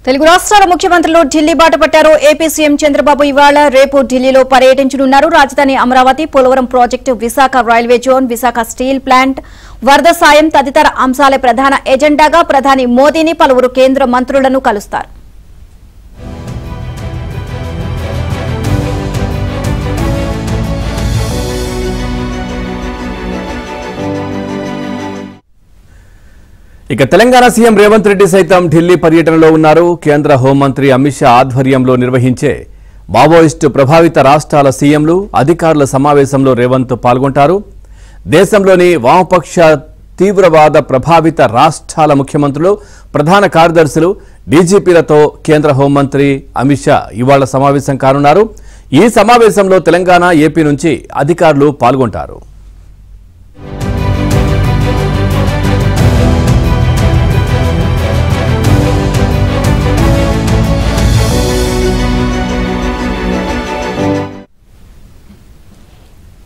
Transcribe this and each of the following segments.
తెలుగు రాష్ట్రాల ముఖ్యమంత్రులు ఢిల్లీ బాట పట్టారు. ఏపీ సీఎం చంద్రబాబు ఇవాళ రేపు ఢిల్లీలో పర్యటించనున్నారు. రాజధాని Amaravati, Polavaram project, Visakha railway zone, Visakha steel plant, వరద సాయం తదితర అంశాలే ప్రధాన ఎజెండాగా ప్రధాని మోదీని పలువురు కేంద్ర మంత్రులను కలుస్తారు. ఇక తెలంగాణ సీఎం రేవంత్ రెడ్డి సైతం ఢిల్లీ పర్యటనలో ఉన్నారు. కేంద్ర హోంమంత్రి అమిత్ షా ఆధ్వర్యంలో నిర్వహించే మావోయిస్టు ప్రభావిత రాష్ట్రాల సీఎంలు, అధికారుల సమావేశంలో రేవంత్ పాల్గొంటారు. దేశంలోని వామపక్ష తీవ్రవాద ప్రభావిత రాష్ట్రాల ముఖ్యమంత్రులు, ప్రధాన కార్యదర్శులు, డీజీపీలతో కేంద్ర హోంమంత్రి అమిత్ షా ఇవాళ సమావేశం కానున్నారు. ఈ సమావేశంలో తెలంగాణ, ఏపీ నుంచి అధికారులు పాల్గొంటారు.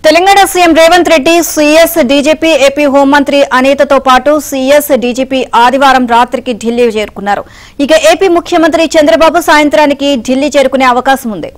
Telangana CM Revanth Reddy, CS DGP, AP హోంమంత్రి అనితతో పాటు సీఎస్ డీజీపీ ఆదివారం రాత్రికి ఢిల్లీ చేరుకున్నారు. ఇక ఏపీ ముఖ్యమంత్రి చంద్రబాబు సాయంత్రానికి ఢిల్లీ చేరుకునే అవకాశం ఉంది.